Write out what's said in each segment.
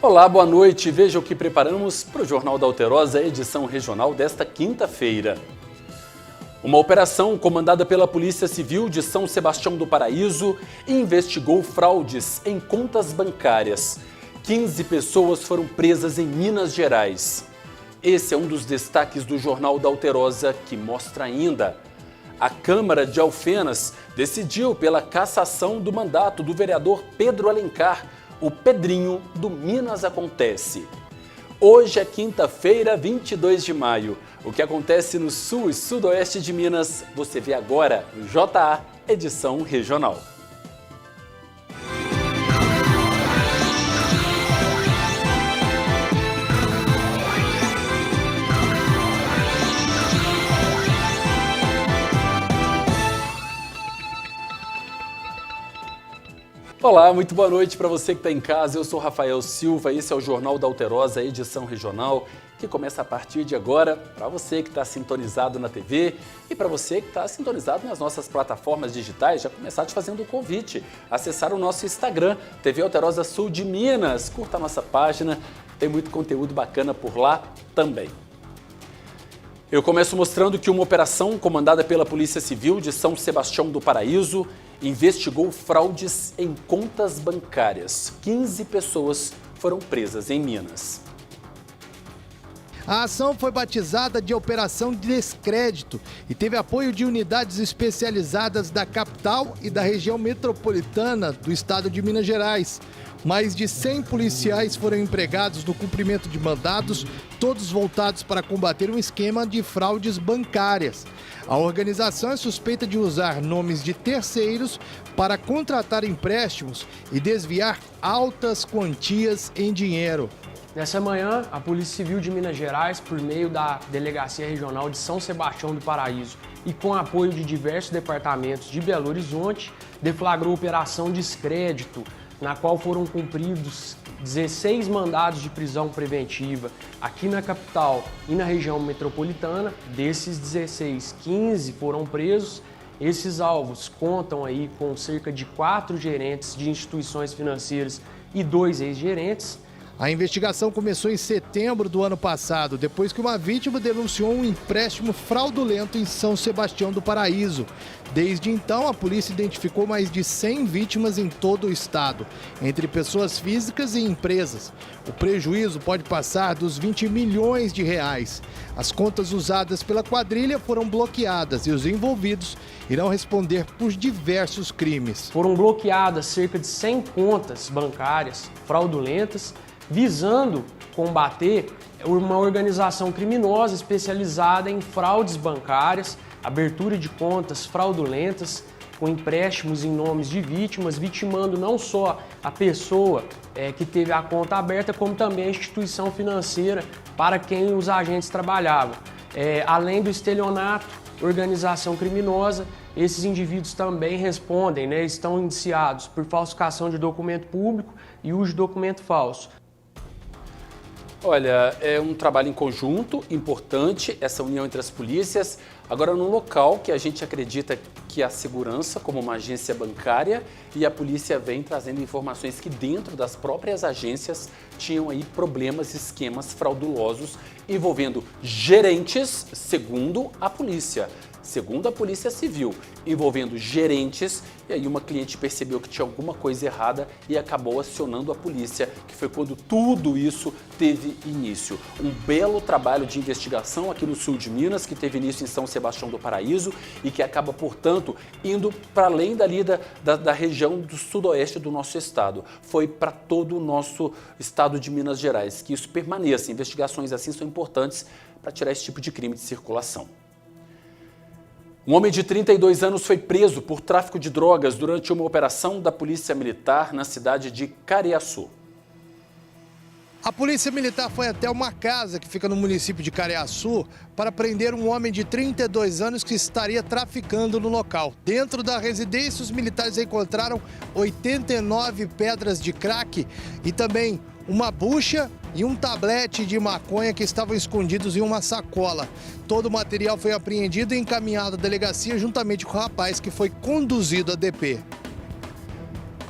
Olá, boa noite. Veja o que preparamos para o Jornal da Alterosa, edição regional desta quinta-feira. Uma operação comandada pela Polícia Civil de São Sebastião do Paraíso investigou fraudes em contas bancárias. 15 pessoas foram presas em Minas Gerais. Esse é um dos destaques do Jornal da Alterosa, que mostra ainda: a Câmara de Alfenas decidiu pela cassação do mandato do vereador Pedro Alencar, o Pedrinho do Minas Acontece. Hoje é quinta-feira, 22 de maio. O que acontece no sul e sudoeste de Minas, você vê agora no JA, edição regional. Olá, muito boa noite para você que está em casa. Eu sou Rafael Silva, esse é o Jornal da Alterosa, edição regional, que começa a partir de agora para você que está sintonizado na TV e para você que está sintonizado nas nossas plataformas digitais. Já começar te fazendo o convite, acessar o nosso Instagram, TV Alterosa Sul de Minas. Curta a nossa página, tem muito conteúdo bacana por lá também. Eu começo mostrando que uma operação comandada pela Polícia Civil de São Sebastião do Paraíso investigou fraudes em contas bancárias. 15 pessoas foram presas em Minas. A ação foi batizada de Operação Descrédito e teve apoio de unidades especializadas da capital e da região metropolitana do estado de Minas Gerais. Mais de 100 policiais foram empregados no cumprimento de mandados, todos voltados para combater um esquema de fraudes bancárias. A organização é suspeita de usar nomes de terceiros para contratar empréstimos e desviar altas quantias em dinheiro. Nessa manhã, a Polícia Civil de Minas Gerais, por meio da Delegacia Regional de São Sebastião do Paraíso e com apoio de diversos departamentos de Belo Horizonte, deflagrou a Operação Descrédito, na qual foram cumpridos 16 mandados de prisão preventiva aqui na capital e na região metropolitana. Desses 16, 15 foram presos. Esses alvos contam aí com cerca de 4 gerentes de instituições financeiras e 2 ex-gerentes. A investigação começou em setembro do ano passado, depois que uma vítima denunciou um empréstimo fraudulento em São Sebastião do Paraíso. Desde então, a polícia identificou mais de 100 vítimas em todo o estado, entre pessoas físicas e empresas. O prejuízo pode passar dos 20 milhões de reais. As contas usadas pela quadrilha foram bloqueadas e os envolvidos irão responder por diversos crimes. Foram bloqueadas cerca de 100 contas bancárias fraudulentas, visando combater uma organização criminosa especializada em fraudes bancárias, abertura de contas fraudulentas, com empréstimos em nomes de vítimas, vitimando não só a pessoa que teve a conta aberta, como também a instituição financeira para quem os agentes trabalhavam. Além do estelionato, organização criminosa, esses indivíduos também respondem, estão indiciados por falsificação de documento público e uso de documento falso. Olha, é um trabalho em conjunto, importante, essa união entre as polícias. Agora, num local que a gente acredita que a segurança, como uma agência bancária, e a polícia vem trazendo informações que dentro das próprias agências tinham aí problemas, esquemas fraudulosos envolvendo gerentes, segundo a polícia Civil, envolvendo gerentes, e aí uma cliente percebeu que tinha alguma coisa errada e acabou acionando a polícia, que foi quando tudo isso teve início. Um belo trabalho de investigação aqui no sul de Minas, que teve início em São Sebastião do Paraíso e que acaba, portanto, indo para além dali da região do sudoeste do nosso estado. Foi para todo o nosso estado de Minas Gerais. Que isso permaneça. Investigações assim são importantes para tirar esse tipo de crime de circulação. Um homem de 32 anos foi preso por tráfico de drogas durante uma operação da Polícia Militar na cidade de Cariaçu. A Polícia Militar foi até uma casa que fica no município de Cariaçu para prender um homem de 32 anos que estaria traficando no local. Dentro da residência, os militares encontraram 89 pedras de crack e também uma bucha e um tablete de maconha que estavam escondidos em uma sacola. Todo o material foi apreendido e encaminhado à delegacia juntamente com o rapaz que foi conduzido à DP.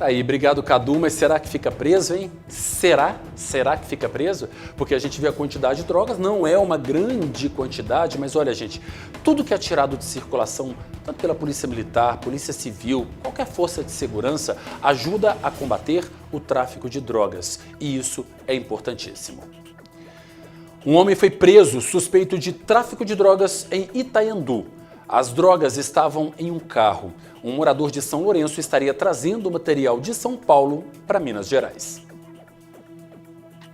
Tá aí, obrigado, Cadu, mas será que fica preso, hein? Será? Será que fica preso? Porque a gente vê a quantidade de drogas, não é uma grande quantidade, mas olha, gente, tudo que é tirado de circulação, tanto pela Polícia Militar, Polícia Civil, qualquer força de segurança, ajuda a combater o tráfico de drogas, e isso é importantíssimo. Um homem foi preso suspeito de tráfico de drogas em Itaiandu. As drogas estavam em um carro. Um morador de São Lourenço estaria trazendo o material de São Paulo para Minas Gerais.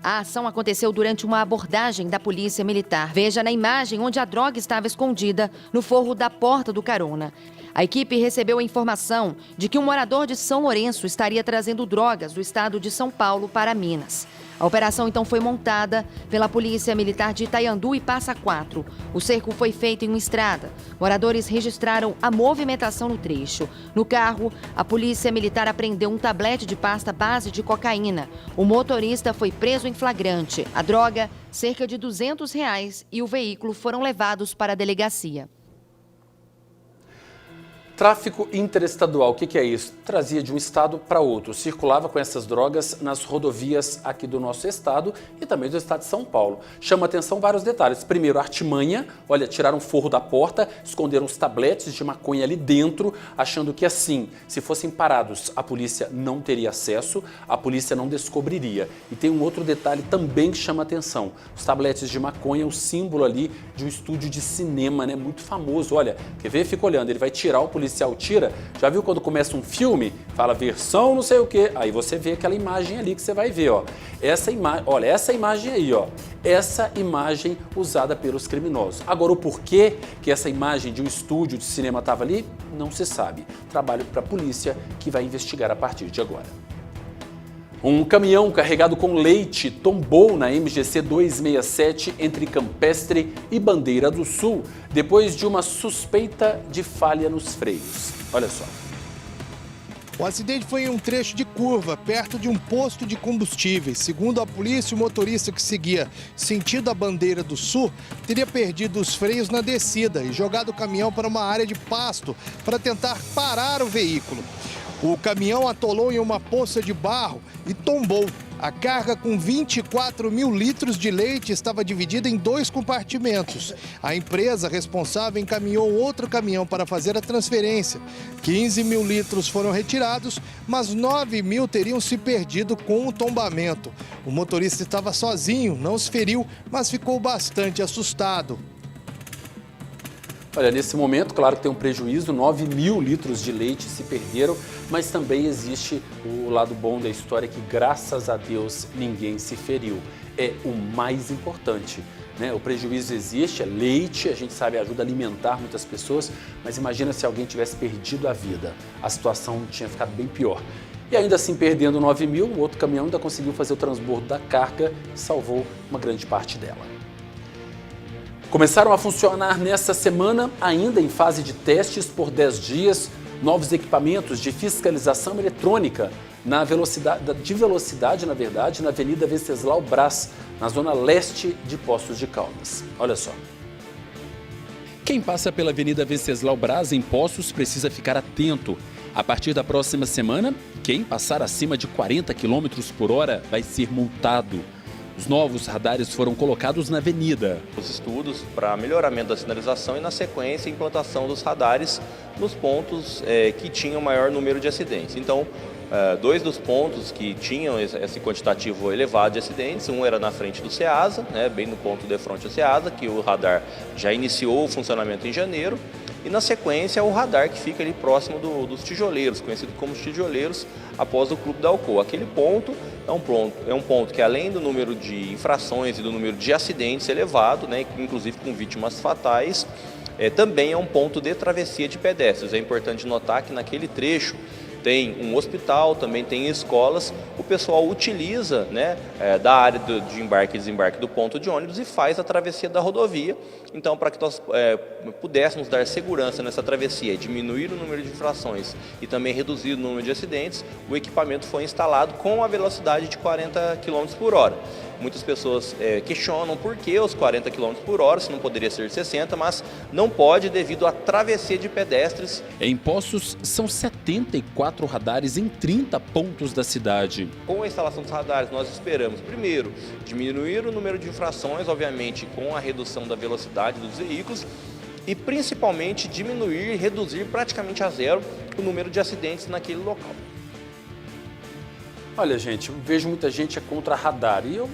A ação aconteceu durante uma abordagem da Polícia Militar. Veja na imagem onde a droga estava escondida no forro da porta do carona. A equipe recebeu a informação de que um morador de São Lourenço estaria trazendo drogas do estado de São Paulo para Minas. A operação então foi montada pela Polícia Militar de Itaiandu e Passa Quatro. O cerco foi feito em uma estrada. Moradores registraram a movimentação no trecho. No carro, a Polícia Militar apreendeu um tablete de pasta base de cocaína. O motorista foi preso em flagrante. A droga, cerca de R$200, e o veículo foram levados para a delegacia. Tráfico interestadual, o que é isso? Trazia de um estado para outro, circulava com essas drogas nas rodovias aqui do nosso estado e também do estado de São Paulo. Chama atenção vários detalhes. Primeiro, artimanha, olha, tiraram o forro da porta, esconderam os tabletes de maconha ali dentro, achando que assim, se fossem parados, a polícia não teria acesso, a polícia não descobriria. E tem um outro detalhe também que chama atenção. Os tabletes de maconha, o símbolo ali de um estúdio de cinema, né, muito famoso. Olha, quer ver? Fica olhando, ele vai tirar, o policial tira. Já viu quando começa um filme? Fala versão não sei o quê. Aí você vê aquela imagem ali que você vai ver, ó. Olha, essa imagem aí, ó. Essa imagem usada pelos criminosos. Agora, o porquê que essa imagem de um estúdio de cinema estava ali, não se sabe. Trabalho para a polícia que vai investigar a partir de agora. Um caminhão carregado com leite tombou na MGC 267 entre Campestre e Bandeira do Sul, depois de uma suspeita de falha nos freios. Olha só. O acidente foi em um trecho de curva, perto de um posto de combustíveis. Segundo a polícia, o motorista que seguia sentido a Bandeira do Sul teria perdido os freios na descida e jogado o caminhão para uma área de pasto para tentar parar o veículo. O caminhão atolou em uma poça de barro e tombou. A carga com 24 mil litros de leite estava dividida em 2 compartimentos. A empresa responsável encaminhou outro caminhão para fazer a transferência. 15 mil litros foram retirados, mas 9 mil teriam se perdido com o tombamento. O motorista estava sozinho, não se feriu, mas ficou bastante assustado. Olha, nesse momento, claro que tem um prejuízo, 9 mil litros de leite se perderam, mas também existe o lado bom da história que, graças a Deus, ninguém se feriu. É o mais importante, né? O prejuízo existe, é leite, a gente sabe, ajuda a alimentar muitas pessoas, mas imagina se alguém tivesse perdido a vida, a situação tinha ficado bem pior. E ainda assim, perdendo 9 mil, o outro caminhão ainda conseguiu fazer o transbordo da carga e salvou uma grande parte dela. Começaram a funcionar nesta semana, ainda em fase de testes por 10 dias, novos equipamentos de fiscalização eletrônica na velocidade, na Avenida Venceslau Braz, na zona leste de Poços de Caldas. Olha só. Quem passa pela Avenida Venceslau Braz em Poços precisa ficar atento. A partir da próxima semana, quem passar acima de 40 km por hora vai ser multado. Os novos radares foram colocados na avenida. Os estudos para melhoramento da sinalização e, na sequência, a implantação dos radares nos pontos que tinham maior número de acidentes. Então, 2 dos pontos que tinham esse quantitativo elevado de acidentes, um era na frente do Ceasa, né, bem no ponto de frente ao Ceasa, que o radar já iniciou o funcionamento em janeiro, e na sequência o radar que fica ali próximo dos tijoleiros, conhecido como os tijoleiros, após o Clube da Alcoa. Aquele ponto é um ponto que, além do número de infrações e do número de acidentes elevado, né, inclusive com vítimas fatais, também é um ponto de travessia de pedestres. É importante notar que naquele trecho tem um hospital, também tem escolas, o pessoal utiliza, né, da área de embarque e desembarque do ponto de ônibus e faz a travessia da rodovia. Então, para que nós pudéssemos dar segurança nessa travessia, diminuir o número de infrações e também reduzir o número de acidentes, o equipamento foi instalado com a velocidade de 40 km por hora. Muitas pessoas questionam por que os 40 km por hora, se não poderia ser 60, mas não pode devido à travessia de pedestres. Em Poços, são 74 radares em 30 pontos da cidade. Com a instalação dos radares, nós esperamos, primeiro, diminuir o número de infrações, obviamente, com a redução da velocidade dos veículos, e principalmente diminuir e reduzir praticamente a zero o número de acidentes naquele local. Olha, gente, eu vejo muita gente contra radar e eu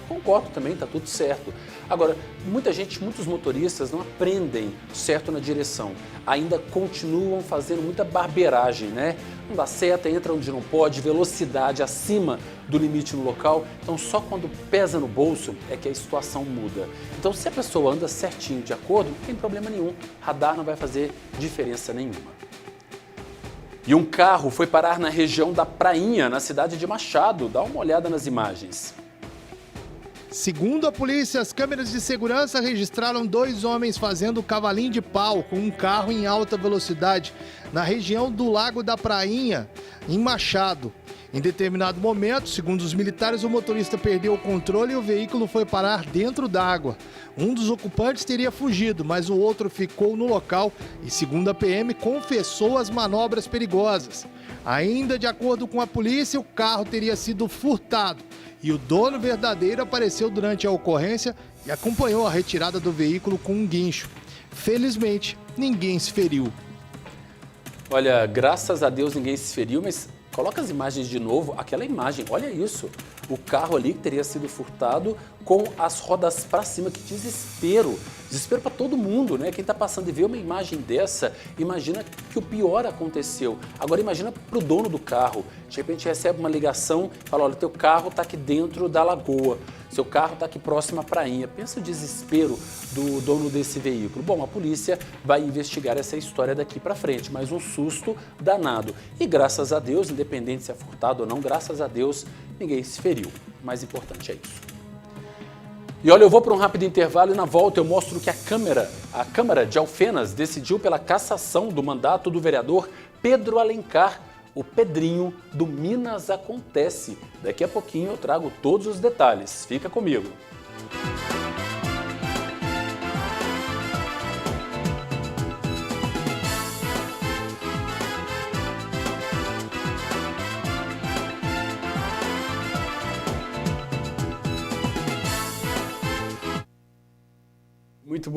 concordo também, está tudo certo. Agora, muitos motoristas não aprendem certo na direção, ainda continuam fazendo muita barbeiragem, né? Não dá seta, entra onde não pode, velocidade acima do limite no local. Então, só quando pesa no bolso é que a situação muda. Então, se a pessoa anda certinho de acordo, não tem problema nenhum. Radar não vai fazer diferença nenhuma. E um carro foi parar na região da Prainha, na cidade de Machado. Dá uma olhada nas imagens. Segundo a polícia, as câmeras de segurança registraram 2 homens fazendo cavalinho de pau com um carro em alta velocidade na região do Lago da Prainha, em Machado. Em determinado momento, segundo os militares, o motorista perdeu o controle e o veículo foi parar dentro d'água. Um dos ocupantes teria fugido, mas o outro ficou no local e, segundo a PM, confessou as manobras perigosas. Ainda de acordo com a polícia, o carro teria sido furtado e o dono verdadeiro apareceu durante a ocorrência e acompanhou a retirada do veículo com um guincho. Felizmente, ninguém se feriu. Olha, graças a Deus ninguém se feriu, mas coloca as imagens de novo, aquela imagem, olha isso. O carro ali que teria sido furtado com as rodas para cima, que desespero. Desespero para todo mundo, né? Quem está passando e vê uma imagem dessa, imagina que o pior aconteceu. Agora imagina para o dono do carro. De repente recebe uma ligação e fala, olha, teu carro está aqui dentro da lagoa. Seu carro está aqui próximo à prainha. Pensa o desespero do dono desse veículo. Bom, a polícia vai investigar essa história daqui para frente, mas um susto danado. E graças a Deus, independente se é furtado ou não, graças a Deus, ninguém se feriu. O mais importante é isso. E olha, eu vou para um rápido intervalo e na volta eu mostro que a Câmara de Alfenas decidiu pela cassação do mandato do vereador Pedro Alencar, o Pedrinho do Minas Acontece. Daqui a pouquinho eu trago todos os detalhes. Fica comigo. Muito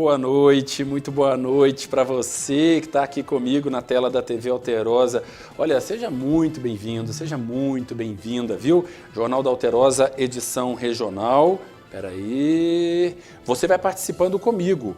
boa noite para você que está aqui comigo na tela da TV Alterosa. Olha, seja muito bem-vindo, seja muito bem-vinda, viu? Jornal da Alterosa, edição regional. Espera aí, você vai participando comigo.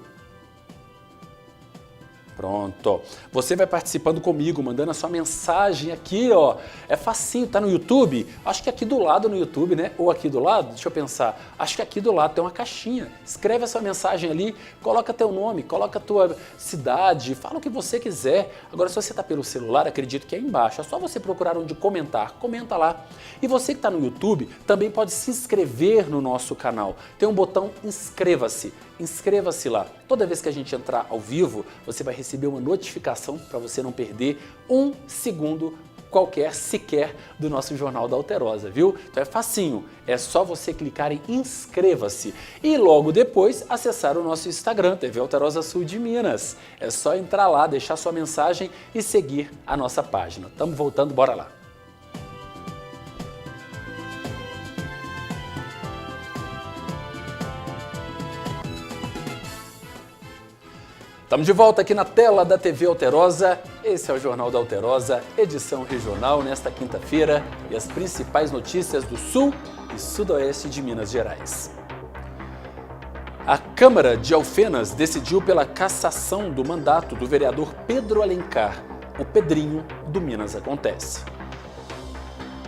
Pronto. Você vai participando comigo, mandando a sua mensagem aqui, ó. É facinho, tá no YouTube? Acho que aqui do lado no YouTube, né? Ou aqui do lado, deixa eu pensar. Acho que aqui do lado tem uma caixinha. Escreve a sua mensagem ali, coloca teu nome, coloca a tua cidade, fala o que você quiser. Agora, se você tá pelo celular, acredito que é embaixo. É só você procurar onde comentar. Comenta lá. E você que tá no YouTube, também pode se inscrever no nosso canal. Tem um botão inscreva-se. Inscreva-se lá. Toda vez que a gente entrar ao vivo, você vai receber uma notificação para você não perder um segundo qualquer sequer do nosso Jornal da Alterosa, viu? Então é facinho, é só você clicar em inscreva-se e logo depois acessar o nosso Instagram, TV Alterosa Sul de Minas. É só entrar lá, deixar sua mensagem e seguir a nossa página. Estamos voltando, bora lá. Estamos de volta aqui na tela da TV Alterosa. Esse é o Jornal da Alterosa, edição regional, nesta quinta-feira, e as principais notícias do Sul e Sudoeste de Minas Gerais. A Câmara de Alfenas decidiu pela cassação do mandato do vereador Pedro Alencar, o Pedrinho do Minas Acontece.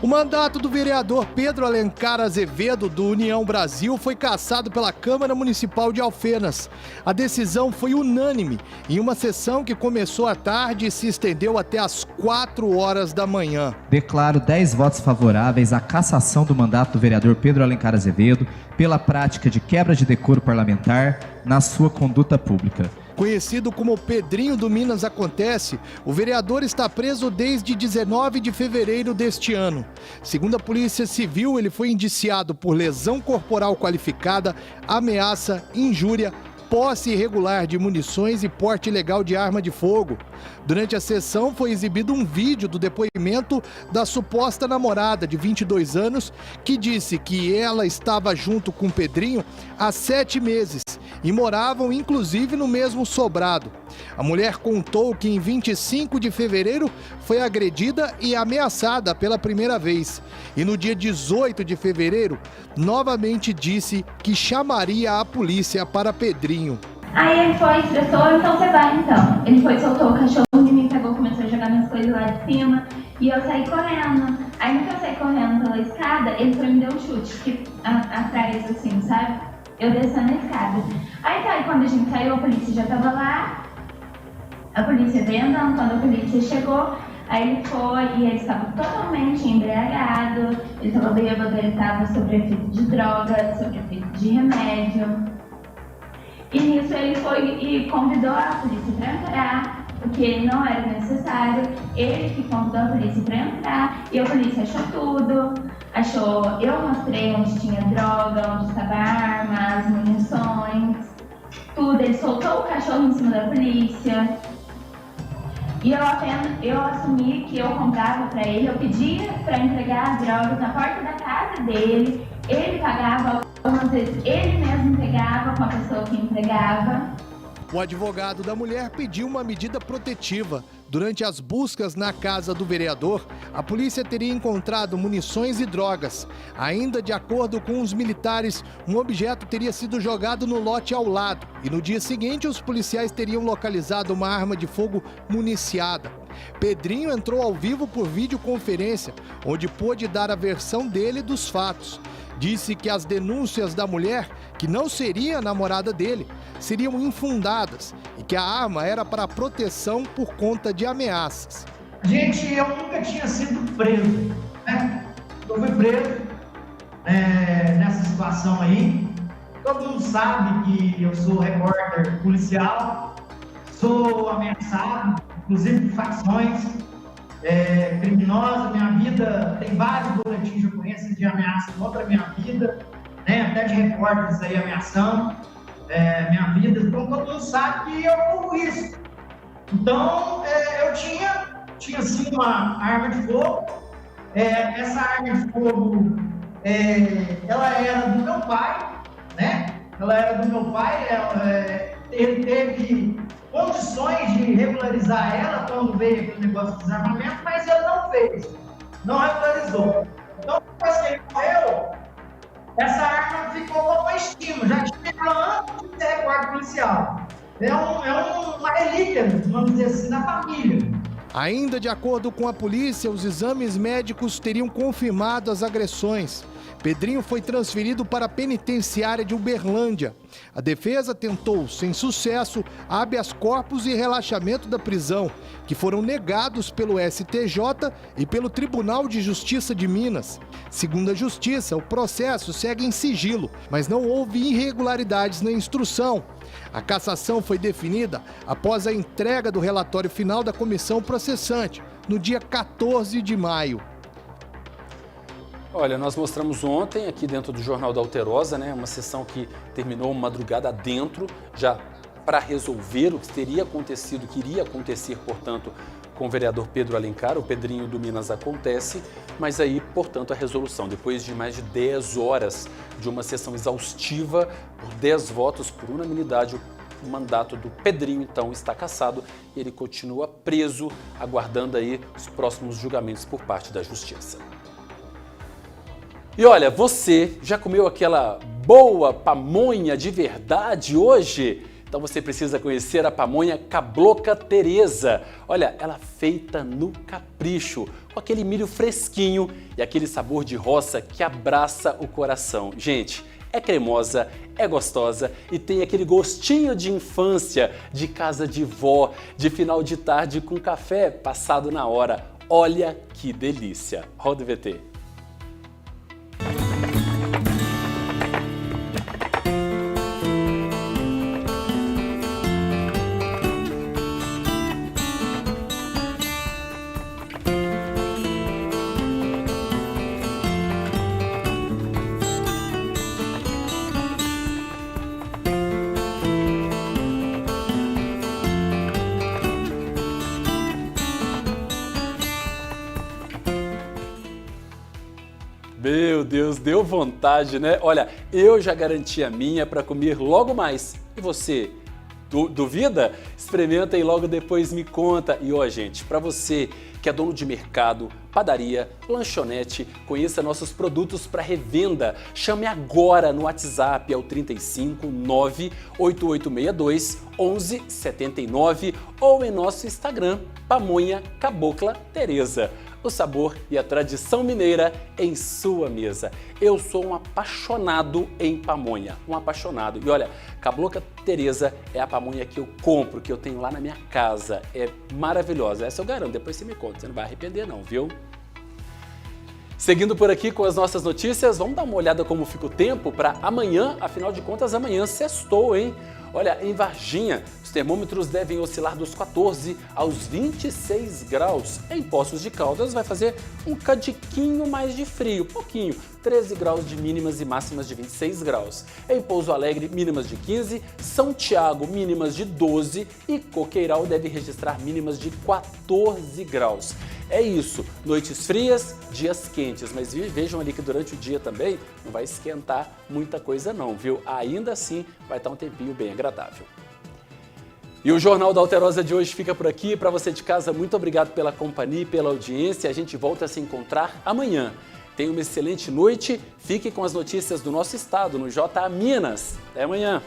O mandato do vereador Pedro Alencar Azevedo, do União Brasil, foi cassado pela Câmara Municipal de Alfenas. A decisão foi unânime em uma sessão que começou à tarde e se estendeu até às 4 horas da manhã. Declaro 10 votos favoráveis à cassação do mandato do vereador Pedro Alencar Azevedo pela prática de quebra de decoro parlamentar na sua conduta pública. Conhecido como Pedrinho do Minas Acontece, o vereador está preso desde 19 de fevereiro deste ano. Segundo a Polícia Civil, ele foi indiciado por lesão corporal qualificada, ameaça, injúria, posse irregular de munições e porte ilegal de arma de fogo. Durante a sessão foi exibido um vídeo do depoimento da suposta namorada de 22 anos, que disse que ela estava junto com Pedrinho há 7 meses e moravam inclusive no mesmo sobrado. A mulher contou que em 25 de fevereiro foi agredida e ameaçada pela primeira vez. E no dia 18 de fevereiro, novamente disse que chamaria a polícia para Pedrinho. Aí ele foi, estressou, então você vai então. Ele foi, soltou o cachorro de mim, pegou, começou a jogar minhas coisas lá de cima e eu saí correndo. Aí no que eu saí correndo pela escada, ele foi me dar um chute atrás, assim, sabe? Eu descendo a escada. Aí tá, e quando a gente saiu, a polícia já tava lá. A polícia veio andando, quando a polícia chegou, aí ele foi e ele estava totalmente embriagado, ele estava bêbado, ele estava sob efeito de droga, sob efeito de remédio. E nisso ele foi e convidou a polícia para entrar, porque não era necessário, ele que convidou a polícia para entrar, e a polícia achou tudo, eu mostrei onde tinha droga, onde estava a arma, as munições, tudo, ele soltou o cachorro em cima da polícia. E eu assumi que eu comprava para ele, eu pedia para entregar as drogas na porta da casa dele, ele pagava, algumas vezes ele mesmo entregava com a pessoa que entregava. O advogado da mulher pediu uma medida protetiva. Durante as buscas na casa do vereador, a polícia teria encontrado munições e drogas. Ainda de acordo com os militares, um objeto teria sido jogado no lote ao lado. E no dia seguinte, os policiais teriam localizado uma arma de fogo municiada. Pedrinho entrou ao vivo por videoconferência, onde pôde dar a versão dele dos fatos. Disse que as denúncias da mulher, que não seria a namorada dele, seriam infundadas e que a arma era para proteção por conta de ameaças. Gente, eu nunca tinha sido preso, né? Eu fui preso nessa situação aí. Todo mundo sabe que eu sou repórter policial, sou ameaçado, inclusive por facções criminosas. Minha vida tem vários boletins de ocorrência de ameaça contra a minha vida, né? Até de repórteres aí ameaçando minha vida. Então todo mundo sabe que eu corro isso. Então eu tinha sim uma arma de fogo. Essa arma de fogo ela era do meu pai, né? Ela era do meu pai. Ele teve condições de regularizar ela quando veio aquele negócio de desarmamento, mas ele não fez, não regularizou. Então, depois que ele morreu, essa arma ficou como estima, já tinha ela antes de ser guarda policial. É uma relíquia, vamos dizer assim, da família. Ainda de acordo com a polícia, os exames médicos teriam confirmado as agressões. Pedrinho foi transferido para a penitenciária de Uberlândia. A defesa tentou, sem sucesso, habeas corpus e relaxamento da prisão, que foram negados pelo STJ e pelo Tribunal de Justiça de Minas. Segundo a Justiça, o processo segue em sigilo, mas não houve irregularidades na instrução. A cassação foi definida após a entrega do relatório final da comissão processante, no dia 14 de maio. Olha, nós mostramos ontem aqui dentro do Jornal da Alterosa, né, uma sessão que terminou madrugada dentro, já para resolver o que teria acontecido, que iria acontecer, portanto, com o vereador Pedro Alencar, o Pedrinho do Minas acontece, mas aí, portanto, a resolução, depois de mais de 10 horas de uma sessão exaustiva, por 10 votos, por unanimidade, o mandato do Pedrinho, então, está cassado e ele continua preso, aguardando aí os próximos julgamentos por parte da Justiça. E olha, você já comeu aquela boa pamonha de verdade hoje? Então você precisa conhecer a pamonha Cabloca Teresa. Olha, ela feita no capricho, com aquele milho fresquinho e aquele sabor de roça que abraça o coração. Gente, é cremosa, é gostosa e tem aquele gostinho de infância, de casa de vó, de final de tarde com café passado na hora. Olha que delícia! Roda o VT. Deus, deu vontade, né? Olha, eu já garanti a minha para comer logo mais. E você? Duvida? Experimenta e logo depois me conta. E ó, gente, para você que é dono de mercado, padaria, lanchonete, conheça nossos produtos para revenda. Chame agora no WhatsApp ao 35 98862 1179 ou em nosso Instagram, Pamonha Cabocla Tereza. O sabor e a tradição mineira em sua mesa. Eu sou um apaixonado em pamonha, um apaixonado. E olha, Cabocla Tereza é a pamonha que eu compro, que eu tenho lá na minha casa. É maravilhosa, essa eu garanto, depois você me conta, você não vai arrepender não, viu? Seguindo por aqui com as nossas notícias, vamos dar uma olhada como fica o tempo para amanhã, afinal de contas amanhã sextou, hein? Olha, em Varginha, os termômetros devem oscilar dos 14 aos 26 graus. Em Poços de Caldas vai fazer um cadiquinho mais de frio, pouquinho, 13 graus de mínimas e máximas de 26 graus. Em Pouso Alegre, mínimas de 15, São Tiago, mínimas de 12 e Coqueiral deve registrar mínimas de 14 graus. É isso, noites frias, dias quentes, mas vejam ali que durante o dia também não vai esquentar muita coisa não, viu? Ainda assim vai estar um tempinho bem agradável. E o Jornal da Alterosa de hoje fica por aqui. Para você de casa, muito obrigado pela companhia e pela audiência. A gente volta a se encontrar amanhã. Tenha uma excelente noite. Fique com as notícias do nosso estado no JA Minas. Até amanhã.